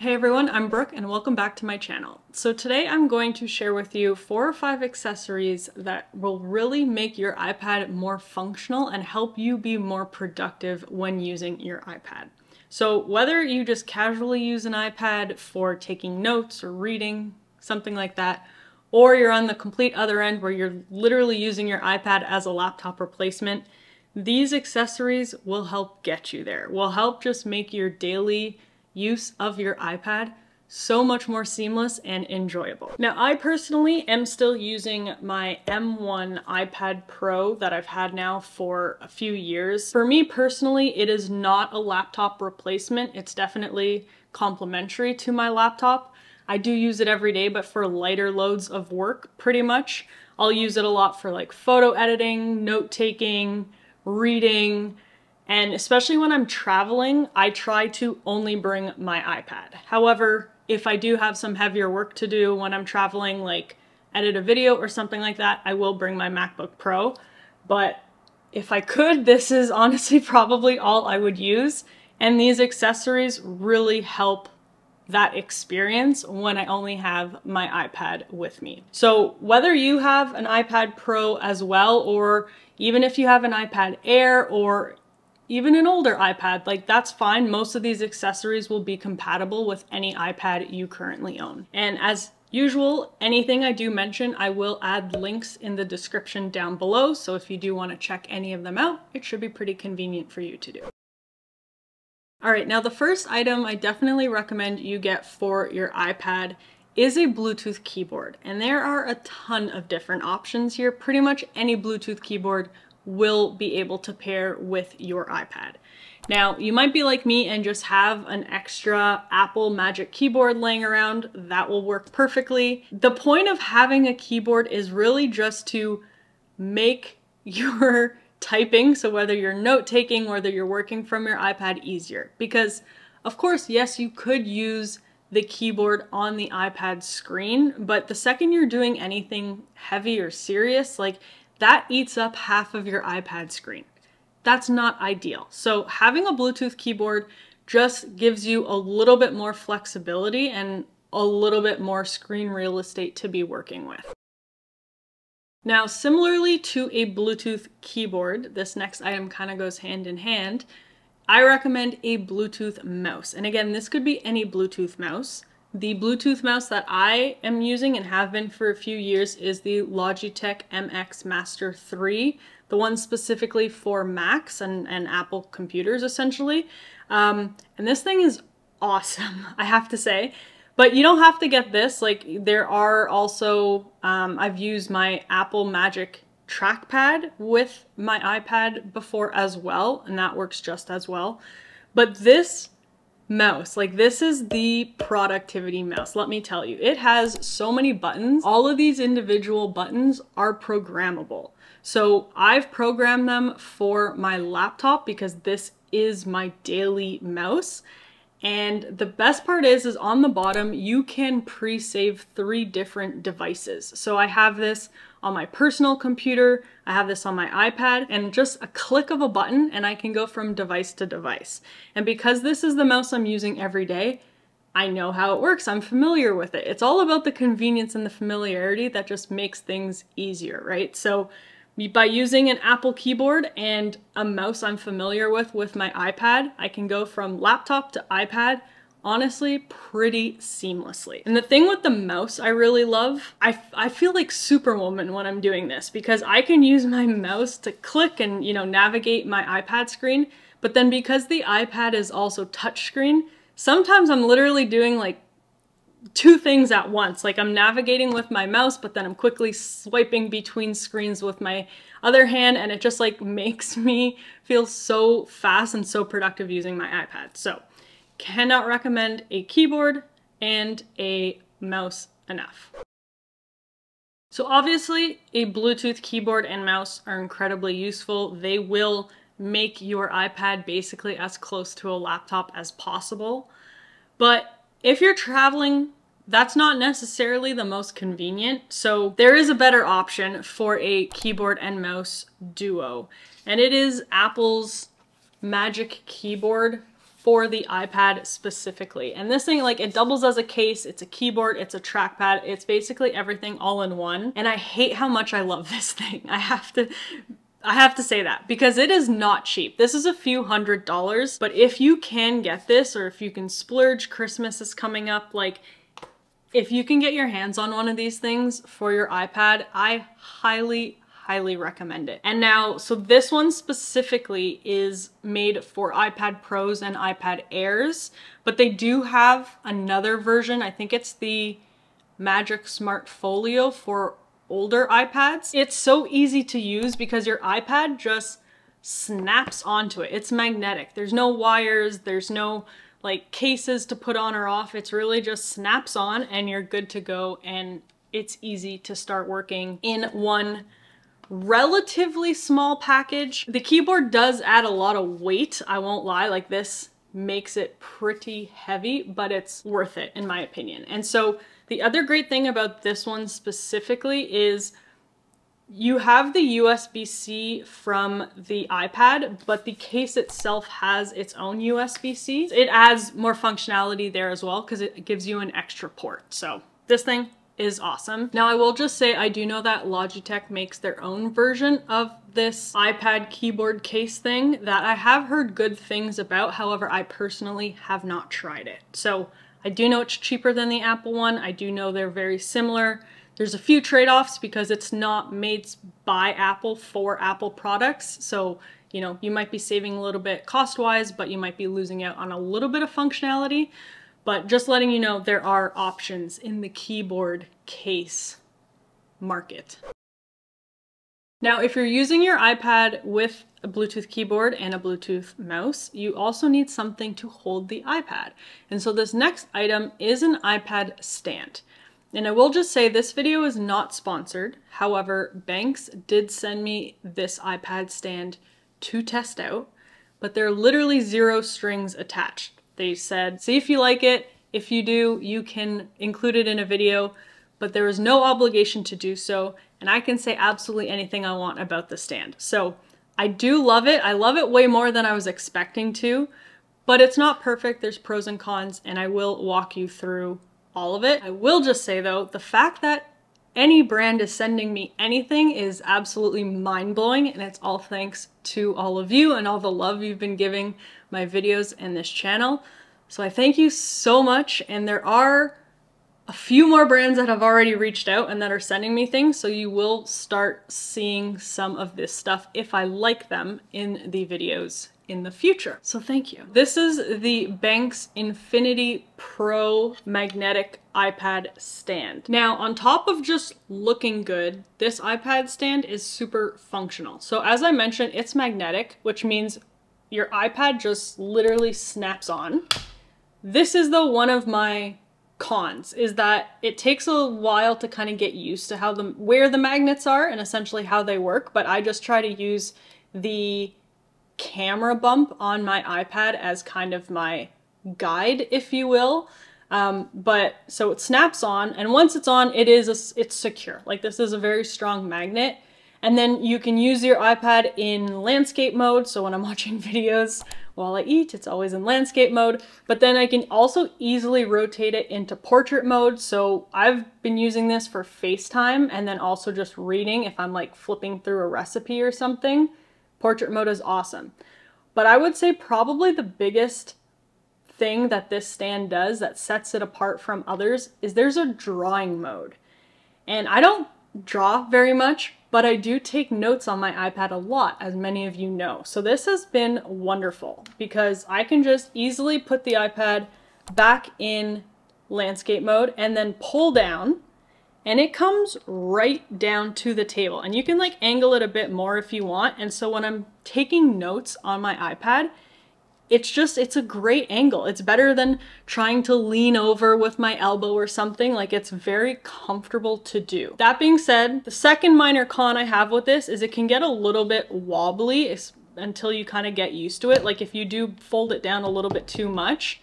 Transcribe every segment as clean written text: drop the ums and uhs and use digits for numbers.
Hey everyone, I'm Brooke and welcome back to my channel. So today I'm going to share with you 4 or 5 accessories that will really make your iPad more functional and help you be more productive when using your iPad. So whether you just casually use an iPad for taking notes or reading, something like that, or you're on the complete other end where you're literally using your iPad as a laptop replacement, these accessories will help get you there, will help just make your daily use of your iPad so much more seamless and enjoyable. Now, I personally am still using my M1 iPad Pro that I've had now for a few years. For me personally, it is not a laptop replacement. It's definitely complementary to my laptop. I do use it every day, but for lighter loads of work, pretty much. I'll use it a lot for like photo editing, note-taking, reading, and especially when I'm traveling, I try to only bring my iPad. However, if I do have some heavier work to do when I'm traveling, like edit a video or something like that, I will bring my MacBook Pro. But if I could, this is honestly probably all I would use. And these accessories really help that experience when I only have my iPad with me. So whether you have an iPad Pro as well, or even if you have an iPad Air or even an older iPad, like that's fine. Most of these accessories will be compatible with any iPad you currently own. And as usual, anything I do mention, I will add links in the description down below. So if you do want to check any of them out, it should be pretty convenient for you to do. All right, now the first item I definitely recommend you get for your iPad is a Bluetooth keyboard. And there are a ton of different options here. Pretty much any Bluetooth keyboard will be able to pair with your iPad. Now, you might be like me and just have an extra Apple Magic Keyboard laying around. That will work perfectly. The point of having a keyboard is really just to make your typing, so whether you're note-taking, whether you're working from your iPad, easier. Because, of course, yes, you could use the keyboard on the iPad screen, but the second you're doing anything heavy or serious, like that eats up half of your iPad screen. That's not ideal. So having a Bluetooth keyboard just gives you a little bit more flexibility and a little bit more screen real estate to be working with. Now, similarly to a Bluetooth keyboard, this next item kind of goes hand in hand. I recommend a Bluetooth mouse. And again, this could be any Bluetooth mouse. The Bluetooth mouse that I am using and have been for a few years is the Logitech MX Master 3, the one specifically for Macs and Apple computers, essentially. And this thing is awesome, I have to say. But you don't have to get this. Like, there are also, I've used my Apple Magic trackpad with my iPad before as well, and that works just as well. But this mouse, like this is the productivity mouse, let me tell you. It has so many buttons. All of these individual buttons are programmable. So I've programmed them for my laptop because this is my daily mouse. And the best part is on the bottom, you can pre-save 3 different devices. So I have this on my personal computer, I have this on my iPad, and just a click of a button and I can go from device to device. And because this is the mouse I'm using every day, I know how it works, I'm familiar with it. It's all about the convenience and the familiarity that just makes things easier, right? So by using an Apple keyboard and a mouse I'm familiar with my iPad, I can go from laptop to iPad, honestly, pretty seamlessly. And the thing with the mouse I really love, I feel like Superwoman when I'm doing this because I can use my mouse to click and, you know, navigate my iPad screen, but then because the iPad is also touchscreen, sometimes I'm literally doing like 2 things at once. Like I'm navigating with my mouse, but then I'm quickly swiping between screens with my other hand, and it just like makes me feel so fast and so productive using my iPad. So cannot recommend a keyboard and a mouse enough. So obviously a Bluetooth keyboard and mouse are incredibly useful. They will make your iPad basically as close to a laptop as possible. But if you're traveling, that's not necessarily the most convenient. So there is a better option for a keyboard and mouse duo, and it is Apple's Magic Keyboard for the iPad specifically. And this thing, like, it doubles as a case, it's a keyboard, it's a trackpad, it's basically everything all in one. And I hate how much I love this thing. I have to say that because it is not cheap. This is a few $100s, but if you can get this, or if you can splurge, Christmas is coming up, like, if you can get your hands on one of these things for your iPad, I highly recommend it. And now, so this one specifically is made for iPad Pros and iPad Airs, but they do have another version. I think it's the Magic Smart Folio for older iPads. It's so easy to use because your iPad just snaps onto it. It's magnetic. There's no wires, there's no like cases to put on or off. It's really just snaps on and you're good to go, and it's easy to start working in one relatively small package. The keyboard does add a lot of weight, I won't lie, like this makes it pretty heavy, but it's worth it in my opinion. And so the other great thing about this one specifically is you have the USB-C from the iPad, but the case itself has its own USB-C. It adds more functionality there as well because it gives you an extra port. So this thing is awesome. Now I will just say I do know that Logitech makes their own version of this iPad keyboard case thing that I have heard good things about. However, I personally have not tried it. So I do know it's cheaper than the Apple one. I do know they're very similar. There's a few trade-offs because it's not made by Apple for Apple products. So, you know, you might be saving a little bit cost-wise, but you might be losing out on a little bit of functionality. But just letting you know, there are options in the keyboard case market. Now, if you're using your iPad with a Bluetooth keyboard and a Bluetooth mouse, you also need something to hold the iPad. And so this next item is an iPad stand. And I will just say this video is not sponsored. However, Banks did send me this iPad stand to test out, but there are literally 0 strings attached. They said, see if you like it. If you do, you can include it in a video, but there is no obligation to do so. And I can say absolutely anything I want about the stand. So I do love it. I love it way more than I was expecting to, but it's not perfect. There's pros and cons, and I will walk you through all of it. I will just say though, the fact that any brand is sending me anything is absolutely mind-blowing, and it's all thanks to all of you and all the love you've been giving my videos and this channel. So I thank you so much, and there are a few more brands that have already reached out and that are sending me things, so you will start seeing some of this stuff if I like them in the videos in the future. So thank you. This is the Banks Infinity Pro magnetic iPad stand. Now, on top of just looking good, this iPad stand is super functional. So as I mentioned, it's magnetic, which means your iPad just literally snaps on. This is though one of my cons, is that it takes a while to kind of get used to how where the magnets are and essentially how they work, but I just try to use the camera bump on my iPad as kind of my guide, if you will. But so it snaps on, and once it's on, it's secure. Like, this is a very strong magnet. And then you can use your iPad in landscape mode. So when I'm watching videos while I eat, it's always in landscape mode. But then I can also easily rotate it into portrait mode. So I've been using this for FaceTime and then also just reading if I'm like flipping through a recipe or something. Portrait mode is awesome. But I would say probably the biggest thing that this stand does that sets it apart from others is there's a drawing mode. And I don't draw very much, but I do take notes on my iPad a lot, as many of you know. So this has been wonderful because I can just easily put the iPad back in landscape mode and then pull down, and it comes right down to the table. And you can like angle it a bit more if you want. And so when I'm taking notes on my iPad, it's a great angle. It's better than trying to lean over with my elbow or something. Like, it's very comfortable to do. That being said, the second minor con I have with this is it can get a little bit wobbly until you kind of get used to it. Like, if you do fold it down a little bit too much,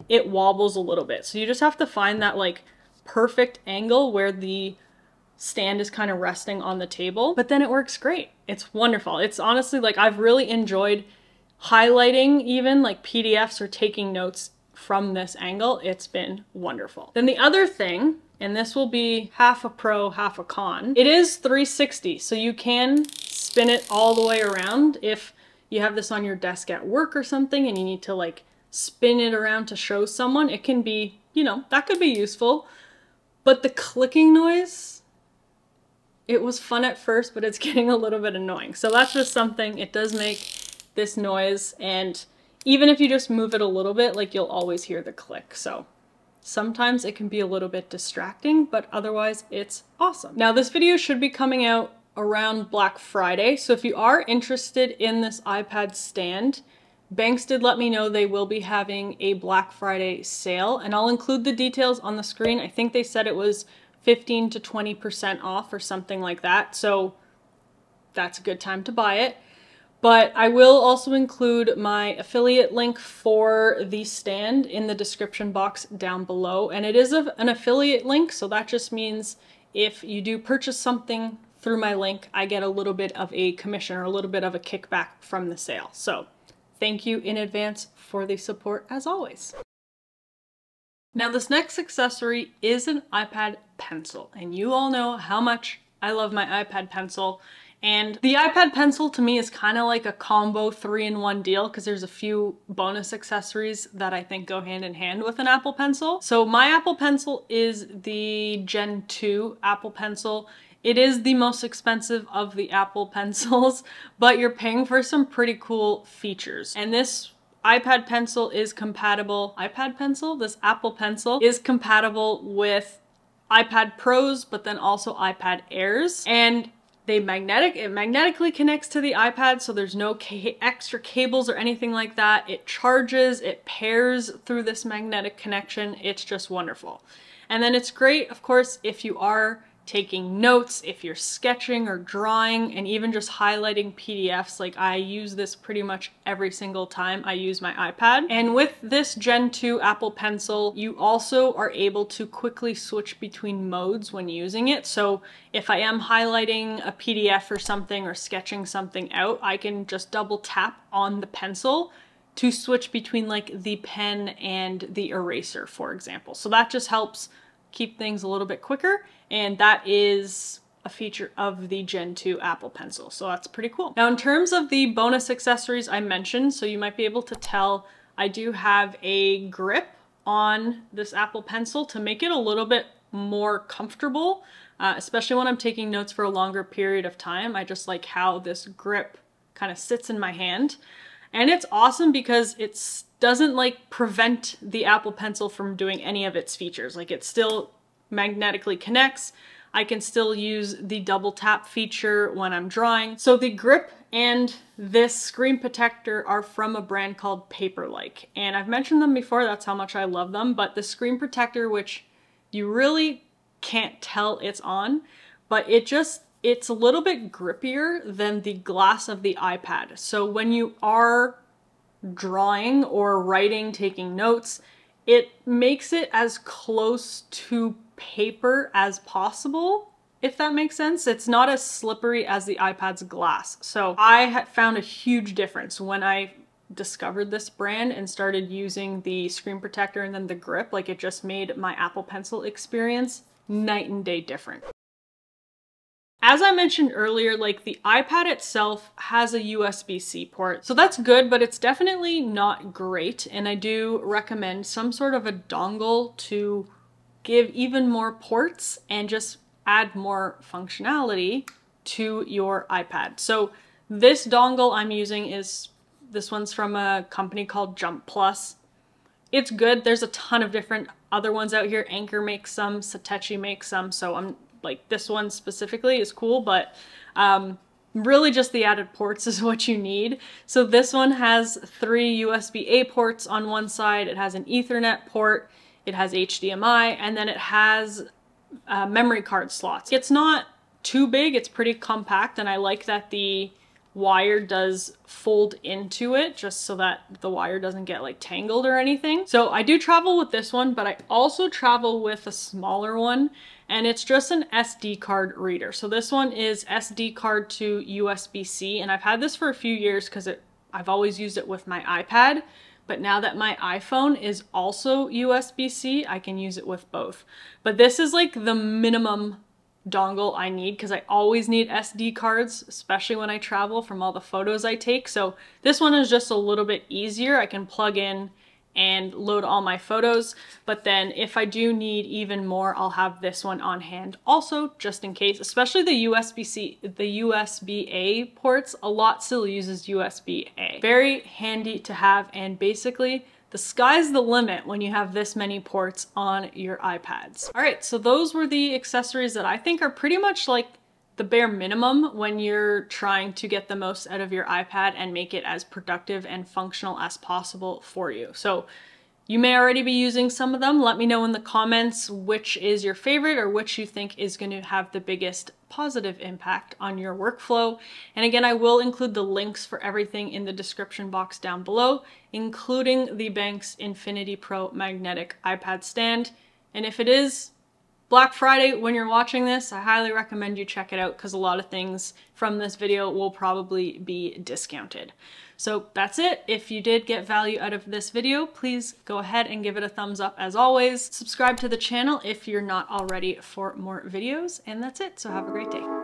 it wobbles a little bit. So you just have to find that like perfect angle where the stand is kind of resting on the table, but then it works great. It's wonderful. It's honestly like, I've really enjoyed highlighting even like PDFs or taking notes from this angle, it's been wonderful. Then the other thing, and this will be half a pro, half a con, it is 360, so you can spin it all the way around if you have this on your desk at work or something and you need to like spin it around to show someone. It can be, you know, that could be useful. But the clicking noise, it was fun at first, but it's getting a little bit annoying. So that's just something, it does make this noise, and even if you just move it a little bit, like you'll always hear the click. So sometimes it can be a little bit distracting, but otherwise it's awesome. Now this video should be coming out around Black Friday. So if you are interested in this iPad stand, Banks did let me know they will be having a Black Friday sale, and I'll include the details on the screen. I think they said it was 15 to 20% off or something like that. So that's a good time to buy it. But I will also include my affiliate link for the stand in the description box down below. And it is an affiliate link, so that just means if you do purchase something through my link, I get a little bit of a commission or a little bit of a kickback from the sale. So thank you in advance for the support as always. Now this next accessory is an iPad pencil, and you all know how much I love my iPad pencil. And the iPad pencil to me is kind of like a combo 3-in-1 deal because there's a few bonus accessories that I think go hand in hand with an Apple Pencil. So my Apple Pencil is the Gen 2 Apple Pencil. It is the most expensive of the Apple Pencils, but you're paying for some pretty cool features. And this iPad Pencil is compatible, this Apple Pencil is compatible with iPad Pros, but then also iPad Airs. And it magnetically connects to the iPad, so there's no extra cables or anything like that. It charges, it pairs through this magnetic connection. It's just wonderful. And then it's great, of course, if you are taking notes, if you're sketching or drawing, and even just highlighting PDFs. Like I use this pretty much every single time I use my iPad. And with this Gen 2 Apple Pencil, you also are able to quickly switch between modes when using it. So if I am highlighting a PDF or something or sketching something out, I can just double tap on the pencil to switch between like the pen and the eraser, for example. So that just helps keep things a little bit quicker, and that is a feature of the Gen 2 Apple Pencil, so that's pretty cool. Now in terms of the bonus accessories I mentioned, so you might be able to tell I do have a grip on this Apple Pencil to make it a little bit more comfortable, especially when I'm taking notes for a longer period of time. I just like how this grip kind of sits in my hand. And it's awesome because it doesn't like prevent the Apple Pencil from doing any of its features. Like it still magnetically connects. I can still use the double tap feature when I'm drawing. So the grip and this screen protector are from a brand called Paperlike. And I've mentioned them before, that's how much I love them. But the screen protector, which you really can't tell it's on, but it's a little bit grippier than the glass of the iPad. So when you are drawing or writing, taking notes, it makes it as close to paper as possible, if that makes sense. It's not as slippery as the iPad's glass. So I found a huge difference when I discovered this brand and started using the screen protector and then the grip. Like it just made my Apple Pencil experience night and day different. As I mentioned earlier, like the iPad itself has a USB-C port, so that's good, but it's definitely not great. And I do recommend some sort of a dongle to give even more ports and just add more functionality to your iPad. So this dongle I'm using this one's from a company called Jump Plus. It's good. There's a ton of different other ones out here. Anchor makes some, Satechi makes some, so I'm like this one specifically is cool, but really just the added ports is what you need. So this one has 3 USB-A ports on one side, it has an Ethernet port, it has HDMI, and then it has memory card slots. It's not too big, it's pretty compact, and I like that the wire does fold into it just so that the wire doesn't get like tangled or anything. So I do travel with this one, but I also travel with a smaller one, and it's just an SD card reader. So this one is SD card to USB-C, and I've had this for a few years because it I've always used it with my iPad, but now that my iPhone is also USB-C, I can use it with both. But this is like the minimum dongle I need because I always need SD cards, especially when I travel from all the photos I take. So this one is just a little bit easier. I can plug in and load all my photos, but then if I do need even more, I'll have this one on hand also, just in case, especially the USB-A ports. A lot still uses USB-A. Very handy to have, and basically the sky's the limit when you have this many ports on your iPads. All right, so those were the accessories that I think are pretty much like the bare minimum when you're trying to get the most out of your iPad and make it as productive and functional as possible for you. So you may already be using some of them. Let me know in the comments which is your favorite or which you think is going to have the biggest positive impact on your workflow. And again, I will include the links for everything in the description box down below, including the Banks Infinity Pro magnetic iPad stand. And if it is Black Friday when you're watching this, I highly recommend you check it out because a lot of things from this video will probably be discounted. So that's it. If you did get value out of this video, please go ahead and give it a thumbs up as always. Subscribe to the channel if you're not already for more videos, and that's it. So have a great day.